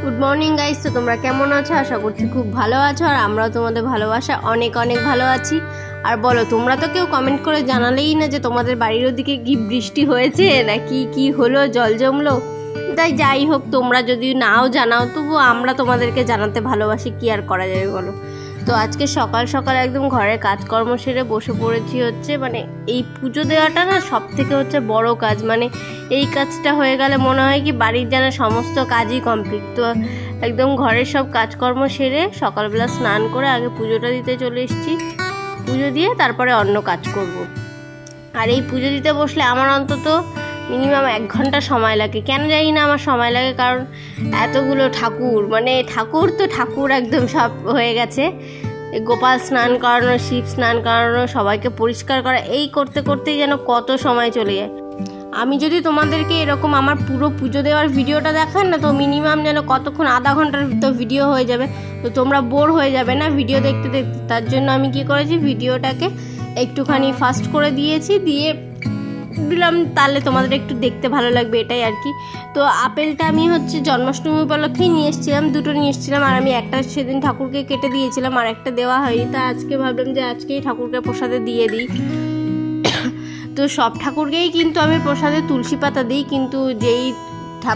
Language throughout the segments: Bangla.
Good morning guys. তো তোমরা কেমন আছো? আশা করছি খুব ভালো আছো, আর আমরাও তোমাদের ভালোবাসা অনেক অনেক ভালো আছি। আর বলো, তোমরা তো কেউ কমেন্ট করে জানালেই না যে তোমাদের বাড়ির ওদিকে কি বৃষ্টি হয়েছে নাকি কি হলো, জল জমলো। তাই যাই হোক, তোমরা যদি নাও জানাও তবু আমরা তোমাদেরকে জানাতে ভালোবাসি, কি আর করা যাবে বলো। তো আজকে সকাল সকাল একদম ঘরের কাজকর্ম সেরে বসে পড়েছি। হচ্ছে মানে এই পুজো দেওয়াটা না সব থেকে হচ্ছে বড় কাজ। মানে এই কাজটা হয়ে গেলে মনে হয় কি বাড়ির যেন সমস্ত কাজই কমপ্লিট। তো একদম ঘরের সব কাজকর্ম সেরে সকালবেলা স্নান করে আগে পুজোটা দিতে চলে এসেছি। পুজো দিয়ে তারপরে অন্য কাজ করব। আর এই পুজো দিতে বসলে আমার অন্তত মিনিমাম 1 ঘন্টা সময় লাগে। কেন জানি না আমার সময় লাগে, কারণ এতগুলো ঠাকুর, মানে ঠাকুর একদম সব হয়ে গেছে। গোপাল স্নান করানো, শিব স্নান করানো, সবাইকে পরিষ্কার করা, এই করতে করতেই যেন কত সময় চলে যায়। আমি যদি তোমাদেরকে এরকম আমার পুরো পুজো দেওয়ার ভিডিওটা দেখান না, তো মিনিমাম যেন কতক্ষণ, আধা ঘন্টার তো ভিডিও হয়ে যাবে। তো তোমরা বোর হয়ে যাবে না ভিডিও দেখতে দেখতে। তার জন্য আমি কি করেছি, ভিডিওটাকে একটুখানি ফাস্ট করে দিয়েছি, দিয়ে দিলাম, তাহলে তোমাদের একটু দেখতে ভালো লাগবে, এটাই আর কি। তো আপেলটা আমি হচ্ছে জন্মাষ্টমী উপলক্ষেই নিয়ে এসেছিলাম, 2টো নিয়ে এসেছিলাম। আর আমি একটা সেদিন ঠাকুরকে কেটে দিয়েছিলাম, আর একটা দেওয়া হয়নি। তা আজকে ভাবলাম যে আজকেই ঠাকুরকে প্রসাদে দিয়ে দিই। তো সব ঠাকুরকেই কিন্তু আমি প্রসাদে তুলসী পাতা দিই, কিন্তু যেই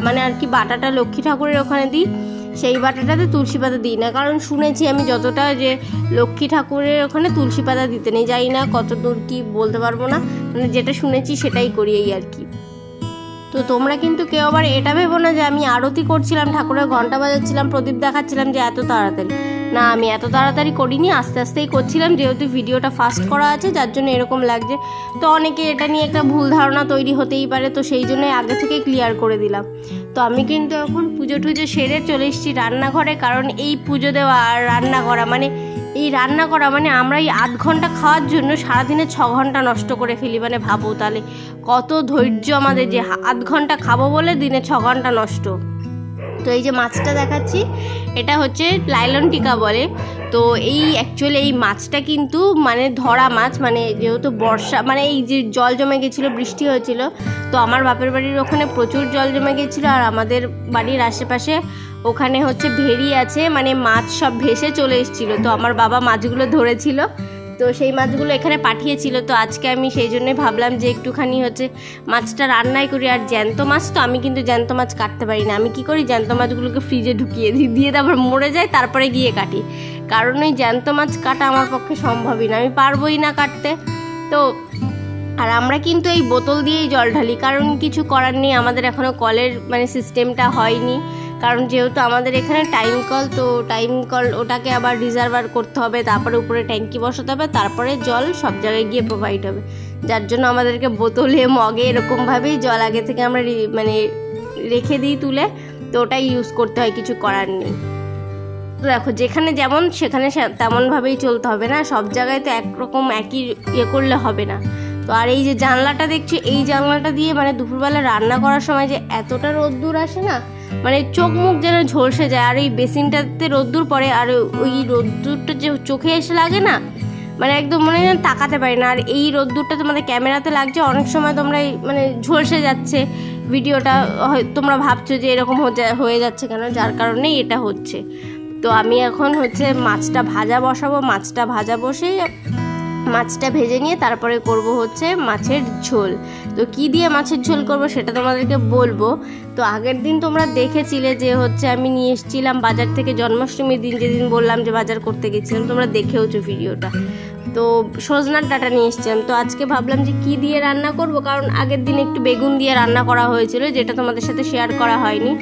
মানে আর কি বাটাটা লক্ষ্মী ঠাকুরের ওখানে দিই, সেই বাটাটাতে তুলসী পাতা দিই না। কারণ শুনেছি আমি যতটা, যে লক্ষ্মী ঠাকুরের ওখানে তুলসী পাতা দিতে নেই। জানি না কত দূর কি বলতে পারবো না, মানে যেটা শুনেছি সেটাই করি এই আর কি। তো তোমরা কিন্তু কেউ আবার এটা ভেবো না যে আমি আরতি করছিলাম, ঠাকুরের ঘন্টা বাজাচ্ছিলাম, প্রদীপ দেখাচ্ছিলাম যে এত তাড়াতাড়ি। না, আমি এত তাড়াতাড়ি করিনি, আস্তে আস্তেই করছিলাম, যেহেতু ভিডিওটা ফাস্ট করা আছে যার জন্য এরকম লাগছে। তো অনেকে এটা নিয়ে একটা ভুল ধারণা তৈরি হতেই পারে, তো সেই জন্যই আগে থেকে ক্লিয়ার করে দিলাম। তো আমি কিন্তু এখন পুজো টুজো সেরে চলে এসেছি রান্নাঘরে, কারণ এই পুজো দেওয়া আর রান্না করা মানে আমরা এই 8 ঘন্টা খাওয়ার জন্য সারাদিনে 6 ঘন্টা নষ্ট করে ফেলি। মানে ভাবো তাহলে কত ধৈর্য আমাদের, যে 8 ঘন্টা খাবো বলে দিনে 6 ঘন্টা নষ্ট। তো এই যে মাছটা দেখাচ্ছি, এটা হচ্ছে লাইলন টিকা বলে। তো এই অ্যাকচুয়ালি এই মাছটা কিন্তু মানে ধরা মাছ, মানে যেহেতু বর্ষা, মানে এই যে জল জমে গেছিলো, বৃষ্টি হয়েছিল, তো আমার বাপের বাড়ির ওখানে প্রচুর জল জমে গেছিলো। আর আমাদের বাড়ির আশেপাশে ওখানে হচ্ছে ভেড়ি আছে, মানে মাছ সব ভেসে চলে এসেছিলো। তো আমার বাবা মাছগুলো ধরেছিল, তো সেই মাছগুলো এখানে পাঠিয়েছিল। তো আজকে আমি সেই জন্যই ভাবলাম যে একটুখানি হচ্ছে মাছটা রান্নাই করি। আর জ্যান্ত মাছ, তো আমি কিন্তু জ্যান্ত মাছ কাটতে পারি না। আমি কি করি, জ্যান্ত মাছগুলোকে ফ্রিজে ঢুকিয়ে দিয়ে তারপর মরে যায়, তারপরে গিয়ে কাটি। কারণ ওই জ্যান্ত মাছ কাটা আমার পক্ষে সম্ভবই না, আমি পারবোই না কাটতে। তো আর আমরা কিন্তু এই বোতল দিয়েই জল ঢালি, কারণ কিছু করার নেই, আমাদের এখনও কলের মানে সিস্টেমটা হয়নি। কারণ যেহেতু আমাদের এখানে টাইম কল, তো টাইম কল ওটাকে আবার রিজার্ভার করতে হবে, তারপরে উপরে ট্যাঙ্কি বসাতে হবে, তারপরে জল সব জায়গায় গিয়ে প্রোভাইড হবে। যার জন্য আমাদেরকে বোতলে, মগে এরকমভাবেই জল আগে থেকে আমরা মানে রেখে দিই তুলে, তো ওটাই ইউজ করতে হয়, কিছু করার নেই। তো দেখো, যেখানে যেমন সেখানে তেমনভাবেই চলতে হবে না, সব জায়গায় তো একরকম একই করলে হবে না। তো আর এই যে জানলাটা দেখছি, এই জানলাটা দিয়ে মানে দুপুরবেলা রান্না করার সময় যে এতটা রোদ্দুর আসে না, মানে চোখ মুখ যেন ঝলসে যায়। আর এই বেসিনটাতে রোদ্দুর পড়ে, আর ওই রোদ্দুরটা যে চোখে এসে লাগে না, মানে একদম মনে হয় তাকাতে পারি না। আর এই রোদ্দুরটা তোমাদের ক্যামেরাতে লাগছে, অনেক সময় তোমরা মানে ঝলসে যাচ্ছে ভিডিওটা, তোমরা ভাবছো যে এরকম হয়ে যাচ্ছে কেন, যার কারণেই এটা হচ্ছে। তো আমি এখন হচ্ছে মাছটা ভাজা বসাবো, মাছটা ভাজা বসে মাছটা ভেজে নিয়ে তারপরে করব হচ্ছে মাছের ঝোল। তো কি দিয়ে মাছের ঝোল করব সেটা তোমাদেরকে বলবো। তো আগের দিন তোমরা দেখেছিলে যে হচ্ছে আমি নিয়ে এসেছিলাম বাজার থেকে, জন্মাষ্টমীর দিন যেদিন বললাম যে বাজার করতে গেছিলাম, তোমরা দেখেওছো ভিডিওটা। তো সজনার ডাঁটা নিয়ে এসেছিলাম। তো আজকে ভাবলাম যে কি দিয়ে রান্না করব, কারণ আগের দিন একটু বেগুন দিয়ে রান্না করা হয়েছিল, যেটা তোমাদের সাথে শেয়ার করা হয়নি।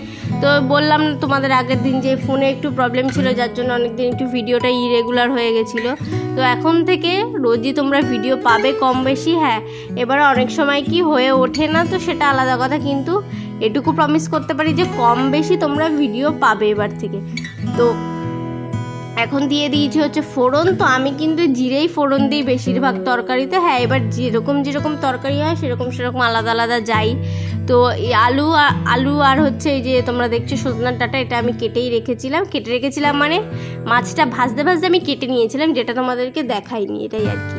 তো বললাম না তোমাদের আগের দিন যে ফোনে একটু প্রবলেম ছিল, যার জন্য অনেকদিন একটু ভিডিওটা ইরেগুলার হয়ে গেছিলো। তো এখন থেকে রোজই তোমরা ভিডিও পাবে কম বেশি। হ্যাঁ, এবারে অনেক সময় কি হয়ে ওঠে না, তো সেটা আলাদা কথা, কিন্তু এটুকু প্রমিস করতে পারি যে কম বেশি তোমরা ভিডিও পাবে এবার থেকে। তো এখন দিয়ে দিয়েছি হচ্ছে ফোড়ন। তো আমি কিন্তু জিরেই ফোড়ন দিই বেশিরভাগ তরকারিতে। হ্যাঁ, এবার যেরকম তরকারি হয় সেরকম আলাদা আলাদা যাই। তো এই আলু আর হচ্ছে এই যে তোমরা দেখছো সজনার ডাঁটা, এটা আমি কেটে রেখেছিলাম, মানে মাছটা ভাজতে আমি কেটে নিয়েছিলাম, যেটা তোমাদেরকে দেখাইনি, এটাই আর কি।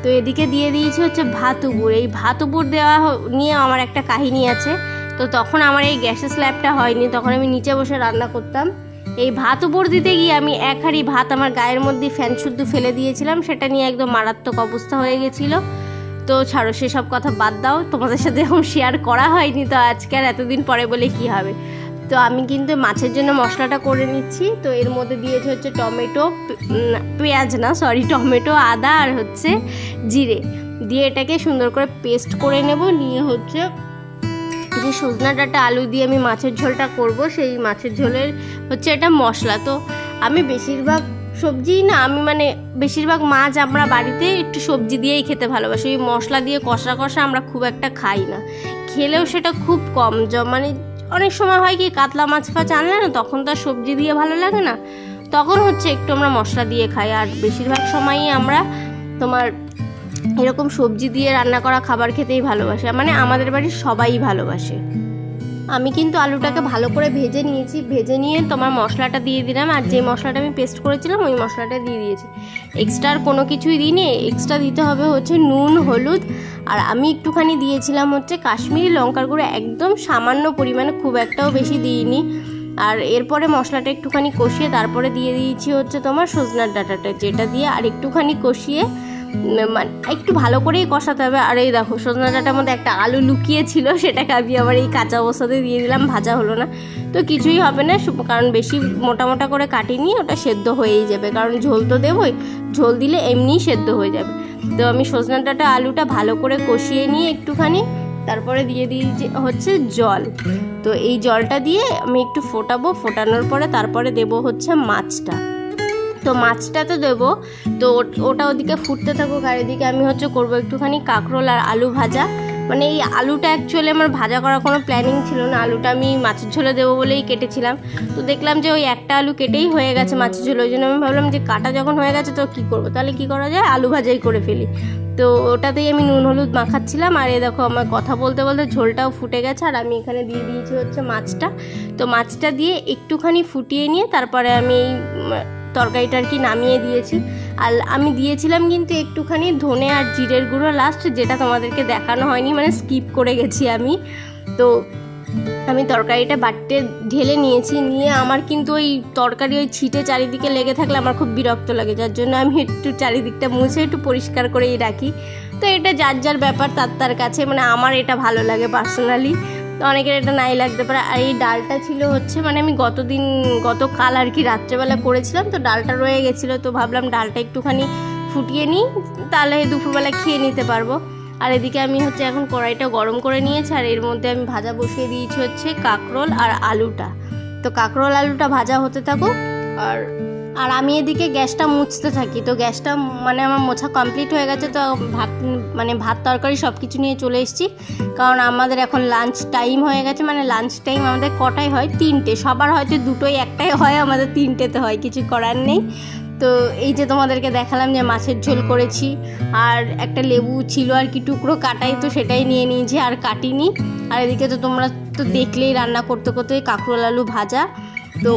তো এদিকে দিয়ে দিয়েছি হচ্ছে ভাত উবুর। এই ভাত উবুর দেওয়া নিয়ে আমার একটা কাহিনী আছে। তো তখন আমার এই গ্যাসের স্ল্যাবটা হয়নি, তখন আমি নিচে বসে রান্না করতাম। এই ভাত উপর দিতে গিয়ে আমি এক হাঁড়ি ভাত আমার গায়ের মধ্যে ফ্যান শুদ্ধ ফেলে দিয়েছিলাম, সেটা নিয়ে একদম মারাত্মক অবস্থা হয়ে গেছিলো। তো ছাড়ো, সেসব কথা বাদ দাও, তোমাদের সাথে এখন শেয়ার করা হয়নি, তো আজকে আর এতদিন পরে বলে কি হবে। তো আমি কিন্তু মাছের জন্য মশলাটা করে নিচ্ছি। তো এর মধ্যে দিয়েছে হচ্ছে টমেটো, আদা আর হচ্ছে জিরে দিয়ে এটাকে সুন্দর করে পেস্ট করে নেব। নিয়ে হচ্ছে যে সজনা ডাঁটা আলু দিয়ে আমি মাছের ঝোলটা করব, সেই মাছের ঝোলের হচ্ছে এটা মশলা। তো আমি বেশিরভাগ সবজি না, আমি মানে বেশিরভাগ মাছ আমরা বাড়িতে একটু সবজি দিয়েই খেতে ভালোবাসি। ওই মশলা দিয়ে কষা আমরা খুব একটা খাই না, খেলেও সেটা খুব কম। মানে অনেক সময় হয় কি, কাতলা মাছ ফাছ আনলে না, তখন তো আর সবজি দিয়ে ভালো লাগে না, তখন হচ্ছে একটু আমরা মশলা দিয়ে খাই। আর বেশিরভাগ সময়ই আমরা তোমার এরকম সবজি দিয়ে রান্না করা খাবার খেতেই ভালোবাসে, মানে আমাদের বাড়ির সবাই ভালোবাসে। আমি কিন্তু আলুটাকে ভালো করে ভেজে নিয়েছি, ভেজে নিয়ে তোমার মশলাটা দিয়ে দিলাম, আর যে মশলাটা আমি পেস্ট করেছিলাম ওই মশলাটা দিয়ে দিয়েছি। এক্সট্রা আর কোনো কিছুই দিইনি। এক্সট্রা দিতে হবে হচ্ছে নুন, হলুদ, আর আমি একটুখানি দিয়েছিলাম হচ্ছে কাশ্মীরি লঙ্কার গুঁড়ো, একদম সামান্য পরিমাণে, খুব একটাও বেশি দিইনি। আর এরপরে মশলাটা একটুখানি কষিয়ে তারপরে দিয়ে দিয়েছি হচ্ছে তোমার সজনার ডাঁটাটা, যেটা দিয়ে আর একটুখানি কষিয়ে মানে একটু ভালো করেই কষাতে হবে। আর এই দেখো, সজনা ডাঁটার মধ্যে একটা আলু লুকিয়ে ছিল, সেটাকে আমি আবার এই কাঁচা অবস্থাতে দিয়ে দিলাম, ভাজা হলো না। তো কিছুই হবে না, কারণ বেশি মোটা করে কাটিনি, ওটা সেদ্ধ হয়েই যাবে, কারণ ঝোল তো দেবই, ঝোল দিলে এমনিই সেদ্ধ হয়ে যাবে। তো আমি সজনা ডাঁটা আলুটা ভালো করে কষিয়ে নিয়ে একটুখানি তারপরে দিয়ে দিয়েছি হচ্ছে জল। তো এই জলটা দিয়ে আমি একটু ফোটাবো, ফোটানোর পরে তারপরে দেবো হচ্ছে মাছটা। তো মাছটা তো দেবো, তো ওটা ওদিকে ফুটতে থাকুক, আর এদিকে আমি হচ্ছে করবো একটুখানি কাঁকরোল আর আলু ভাজা। মানে এই আলুটা অ্যাকচুয়ালি আমার ভাজা করার কোনো প্ল্যানিং ছিল না, আলুটা আমি মাছের ঝোলে দেবো বলেই কেটেছিলাম। তো দেখলাম যে ওই একটা আলু কেটেই হয়ে গেছে মাছের ঝোল, ওই জন্য আমি ভাবলাম যে কাটা যখন হয়ে গেছে তো কী করবো, তাহলে কী করা যায়, আলু ভাজাই করে ফেলি। তো ওটাতেই আমি নুন হলুদ মাখাচ্ছিলাম। আর এ দেখো, আমার কথা বলতে বলতে ঝোলটাও ফুটে গেছে, আর আমি এখানে দিয়ে দিয়েছি হচ্ছে মাছটা। তো মাছটা দিয়ে একটুখানি ফুটিয়ে নিয়ে তারপরে আমি এই তরকারিটা আর কি নামিয়ে দিয়েছি। আর আমি দিয়েছিলাম কিন্তু একটুখানি ধনে আর জিরের গুঁড়ো লাস্ট, যেটা তোমাদেরকে দেখানো হয়নি, মানে স্কিপ করে গেছি আমি। তো আমি তরকারিটা বাটিতে ঢেলে নিয়েছি, নিয়ে আমার কিন্তু ওই তরকারি ওই ছিটে চারিদিকে লেগে থাকলে আমার খুব বিরক্ত লাগে, যার জন্য আমি একটু চারিদিকটা মুছে একটু পরিষ্কার করেই রাখি। তো এটা যার যার ব্যাপার, তার কাছে, মানে আমার এটা ভালো লাগে পার্সোনালি, তো অনেকের এটা নাই লাগতে পারে। আর এই ডালটা ছিল হচ্ছে, মানে আমি গতকাল আর কি রাত্রেবেলা করেছিলাম, তো ডালটা রয়ে গেছিলো, তো ভাবলাম ডালটা একটুখানি ফুটিয়ে নিই, তাহলে দুপুরবেলা খেয়ে নিতে পারবো। আর এদিকে আমি হচ্ছে এখন কড়াইটা গরম করে নিয়েছি, আর এর মধ্যে আমি ভাজা বসিয়ে দিয়েছি হচ্ছে কাঁকরোল আর আলুটা। তো কাঁকরোল আলুটা ভাজা হতে থাকুক, আর আমি এদিকে গ্যাসটা মুছতে থাকি। তো গ্যাসটা মানে আমার মোছা কমপ্লিট হয়ে গেছে। তো ভাত তরকারি সব কিছু নিয়ে চলে এসেছি, কারণ আমাদের এখন লাঞ্চ টাইম হয়ে গেছে। মানে লাঞ্চ টাইম আমাদের কটায় হয়, 3টে, সবার হয়তো 2টোই, একটাই হয়, আমাদের 3টেতে হয়, কিছু করার নেই। তো এই যে তোমাদেরকে দেখালাম যে মাছের ঝোল করেছি, আর একটা লেবু ছিল আর কি টুকরো কাটাই, তো সেটাই নিয়ে নিয়েছি, আর কাটিনি। আর এদিকে তো তোমরা তো দেখলেই রান্না করতে করতে কাঁকরোল আলু ভাজা, তো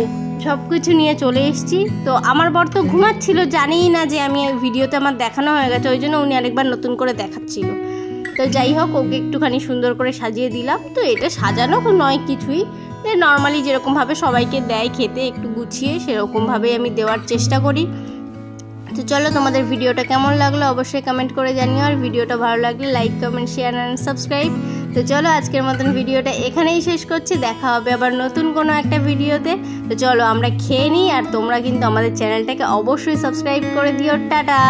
সব কিছু নিয়ে চলে এসেছি। তো আমার বর তো ঘুমাচ্ছিল, জানেই না যে আমি ভিডিওতে আমার দেখানো হয়ে গেছে, ওই জন্য উনি আরেকবার নতুন করে দেখাচ্ছিল। তো যাই হোক, ওকে একটুখানি সুন্দর করে সাজিয়ে দিলাম। তো এটা সাজানো নয় কিছুই, নর্মালি যেরকমভাবে সবাইকে দেয় খেতে, একটু গুছিয়ে সেরকমভাবেই আমি দেওয়ার চেষ্টা করি। তো চলো, তোমাদের ভিডিওটা কেমন লাগলো অবশ্যই কমেন্ট করে জানিও, আর ভিডিওটা ভালো লাগলে like, comment, share and subscribe. তো চলো, আজকের মতন ভিডিওটা এখানেই শেষ করছি, দেখা হবে আবার নতুন কোনো একটা ভিডিওতে। তো চলো আমরা খেয়ে নিই, আর তোমরা কিন্তু আমাদের চ্যানেলটাকে অবশ্যই সাবস্ক্রাইব করে দিও। টাটা।